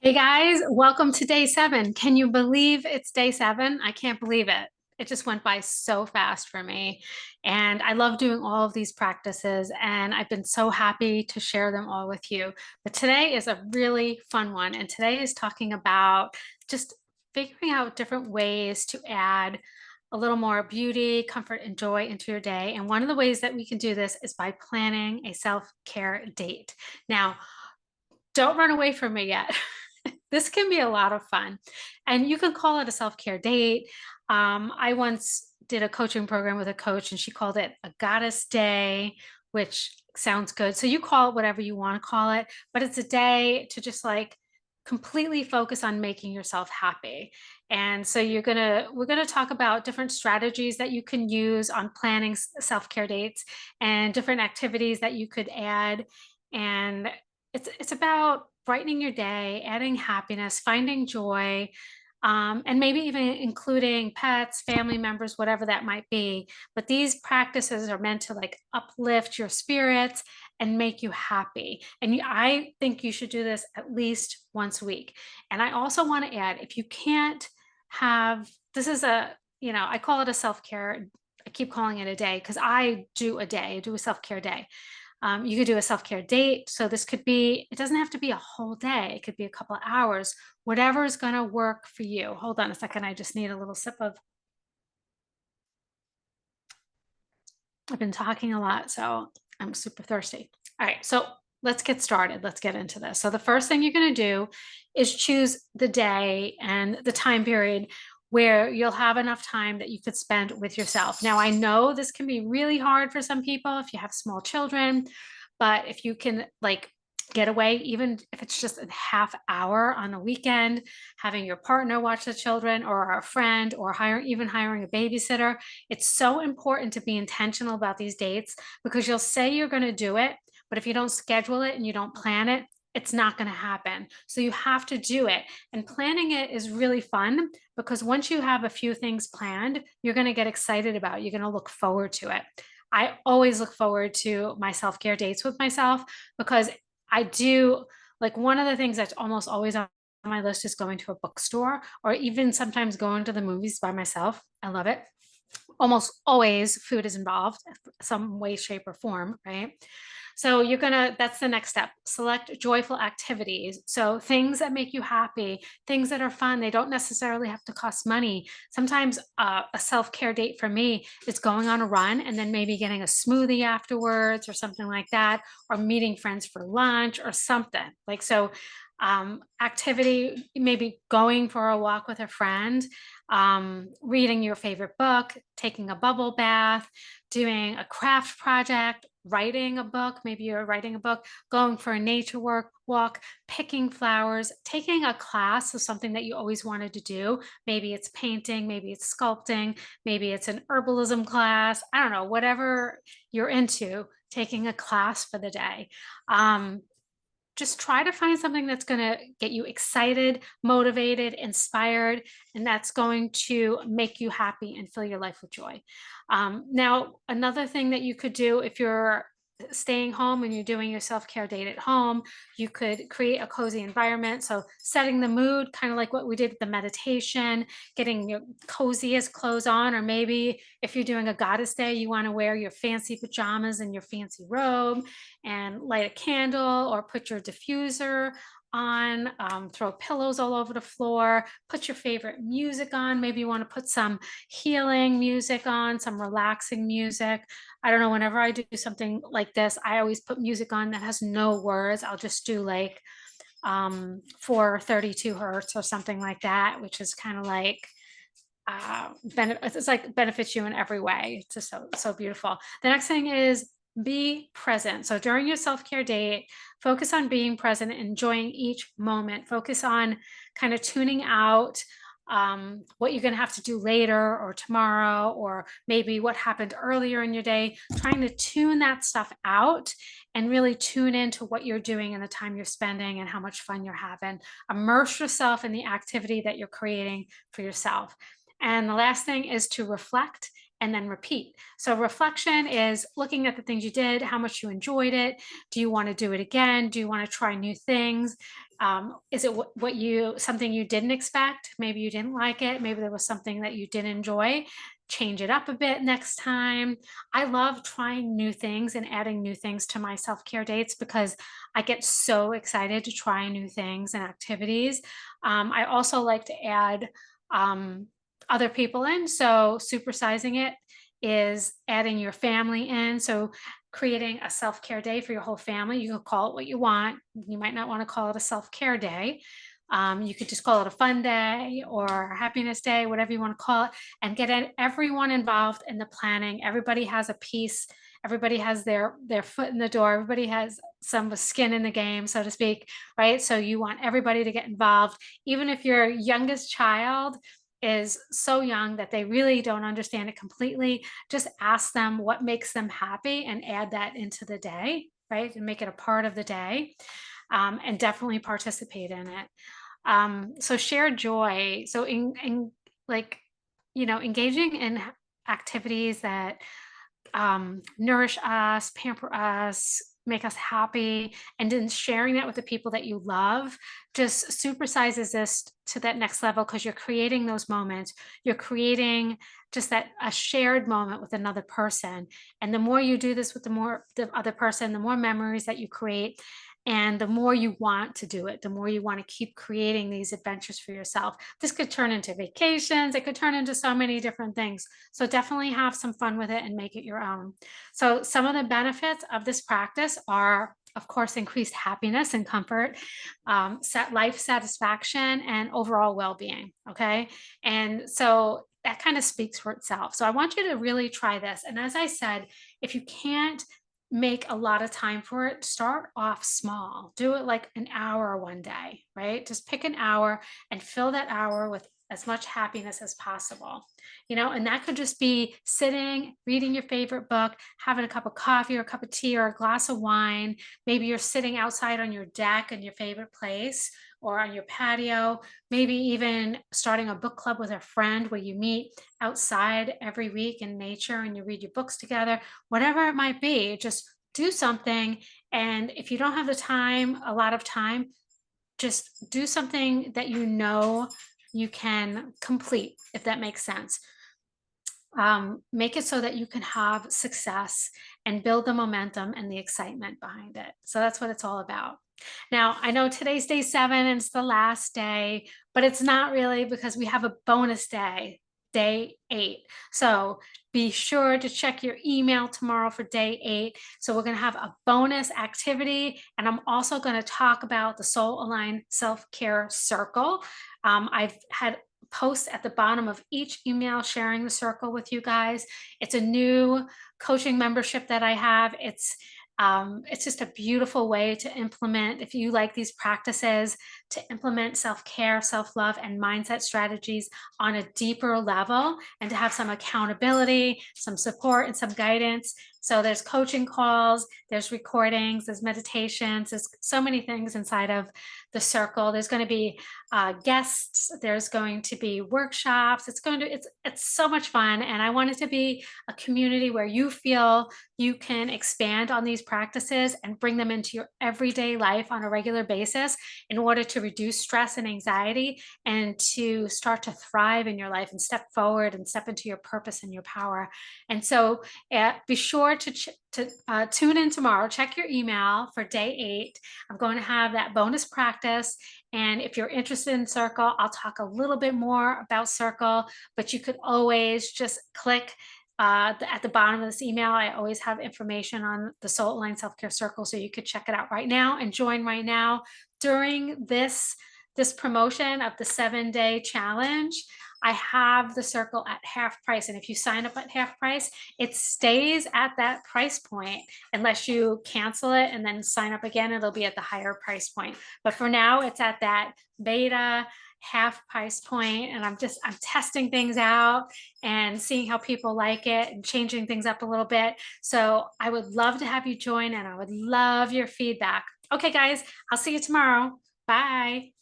Hey guys, welcome to day 7. Can you believe it's day 7? I can't believe it. It just went by so fast for me. And I love doing all of these practices, and I've been so happy to share them all with you. But today is a really fun one. And today is talking about just figuring out different ways to add a little more beauty, comfort, and joy into your day. And one of the ways that we can do this is by planning a self-care date. Now, don't run away from me yet. This can be a lot of fun. And you can call it a self-care date. I once did a coaching program with a coach and she called it a goddess day, which sounds good. So you call it whatever you want to call it, but it's a day to just like completely focus on making yourself happy. And so we're gonna talk about different strategies that you can use on planning self-care dates and different activities that you could add. And it's about brightening your day, adding happiness, finding joy, and maybe even including pets, family members, whatever that might be. But these practices are meant to like uplift your spirits and make you happy. And I think you should do this at least once a week. And I also want to add, if you can't have, this is I call it a self-care. I keep calling it a day because I do a day, I do a self-care day. You could do a self-care date. So this could be, it doesn't have to be a whole day. It could be a couple of hours, whatever is going to work for you. Hold on a second. I just need a little sip of, I've been talking a lot, so I'm super thirsty. All right. So let's get started. Let's get into this. So the first thing you're going to do is choose the day and the time period where you'll have enough time that you could spend with yourself. Now, I know this can be really hard for some people if you have small children, but if you can like get away, even if it's just a half hour on the weekend, having your partner watch the children or a friend or even hiring a babysitter, it's so important to be intentional about these dates because you'll say you're going to do it, but if you don't schedule it and you don't plan it, it's not going to happen. So you have to do it. And planning it is really fun because once you have a few things planned, you're going to get excited about it. You're going to look forward to it. I always look forward to my self-care dates with myself because I do like one of the things that's almost always on my list is going to a bookstore or even sometimes going to the movies by myself. I love it. Almost always food is involved, some way, shape, or form, right? So that's the next step. Select joyful activities. So things that make you happy, things that are fun. They don't necessarily have to cost money. Sometimes a self-care date for me is going on a run and then maybe getting a smoothie afterwards or something like that, or meeting friends for lunch or something. Activity, maybe going for a walk with a friend, reading your favorite book, taking a bubble bath, doing a craft project, writing a book, maybe you're writing a book, going for a walk, picking flowers, taking a class of something that you always wanted to do. Maybe it's painting, maybe it's sculpting, maybe it's an herbalism class. I don't know, whatever you're into, taking a class for the day. Just try to find something that's going to get you excited, motivated, inspired, and that's going to make you happy and fill your life with joy. Now, another thing that you could do if you're staying home and you're doing your self-care date at home, you could create a cozy environment. So setting the mood, kind of like what we did with the meditation, getting your coziest clothes on, or maybe if you're doing a goddess day, you want to wear your fancy pajamas and your fancy robe and light a candle or put your diffuser on, throw pillows all over the floor, put your favorite music on. Maybe you want to put some healing music on, some relaxing music. I don't know, whenever I do something like this, I always put music on that has no words. I'll just do like 432 hertz or something like that, which is kind of like it's like benefits you in every way. It's just so beautiful. The next thing is be present. So during your self-care date, focus on being present, enjoying each moment. Focus on kind of tuning out what you're going to have to do later or tomorrow, or maybe what happened earlier in your day, trying to tune that stuff out and really tune into what you're doing and the time you're spending and how much fun you're having. Immerse yourself in the activity that you're creating for yourself. And the last thing is to reflect and then repeat. So reflection is looking at the things you did, how much you enjoyed it. Do you want to do it again? Do you want to try new things? Is it what you something you didn't expect? Maybe you didn't like it. Maybe there was something that you didn't enjoy. Change it up a bit next time. I love trying new things and adding new things to my self-care dates because I get so excited to try new things and activities. I also like to add um, other people in. So supersizing it is adding your family in. So creating a self-care day for your whole family. You can call it what you want. You might not want to call it a self-care day. You could just call it a fun day or a happiness day, whatever you want to call it, and get everyone involved in the planning. Everybody has a piece. Everybody has their foot in the door. Everybody has some skin in the game, so to speak, right? So you want everybody to get involved, even if your youngest child is so young that they really don't understand it completely. Just ask them what makes them happy and add that into the day, right? And make it a part of the day, and definitely participate in it. So share joy. So in like, engaging in activities that nourish us, pamper us, make us happy, and then sharing that with the people that you love just supersizes this to that next level because you're creating those moments. You're creating just that a shared moment with another person. And the more you do this with the other person, the more memories that you create. And the more you want to do it, the more you want to keep creating these adventures for yourself. This could turn into vacations. It could turn into so many different things. So definitely have some fun with it and make it your own. So some of the benefits of this practice are, of course, increased happiness and comfort, set life satisfaction, and overall well-being. Okay. And so that kind of speaks for itself. So I want you to really try this. And as I said, if you can't make a lot of time for it, start off small. Do it like an hour one day, right? Just pick an hour and fill that hour with as much happiness as possible. And that could just be sitting, reading your favorite book, having a cup of coffee or a cup of tea or a glass of wine. Maybe you're sitting outside on your deck in your favorite place or on your patio, maybe even starting a book club with a friend where you meet outside every week in nature and you read your books together, whatever it might be, just do something. And if you don't have the time, a lot of time, just do something that you can complete, if that makes sense. Make it so that you can have success and build the momentum and the excitement behind it. So that's what it's all about. Now, I know today's day 7 and it's the last day, but it's not really because we have a bonus day, day 8. So be sure to check your email tomorrow for day 8. So we're going to have a bonus activity, and I'm also going to talk about the Soul Aligned Self Care Circle. I've had post at the bottom of each email sharing the circle with you guys. It's a new coaching membership that I have. It's just a beautiful way to implement, if you like these practices, to implement self-care, self-love, and mindset strategies on a deeper level, and to have some accountability, some support, and some guidance. So there's coaching calls, there's recordings, there's meditations, there's so many things inside of the circle. There's going to be guests, there's going to be workshops. It's so much fun, and I want it to be a community where you feel you can expand on these practices and bring them into your everyday life on a regular basis in order to reduce stress and anxiety and to start to thrive in your life and step forward and step into your purpose and your power. And so be sure to tune in tomorrow. Check your email for day 8. I'm going to have that bonus practice. And if you're interested in Circle, I'll talk a little bit more about Circle, but you could always just click at the bottom of this email. I always have information on the Soul Aligned Self-Care Circle, so you could check it out right now and join right now. During this promotion of the 7-day challenge, I have the circle at half price. And if you sign up at half price, it stays at that price point unless you cancel it and then sign up again, it'll be at the higher price point. But for now, it's at that beta half price point, and I'm testing things out and seeing how people like it and changing things up a little bit. So I would love to have you join, and I would love your feedback. Okay, guys, I'll see you tomorrow. Bye.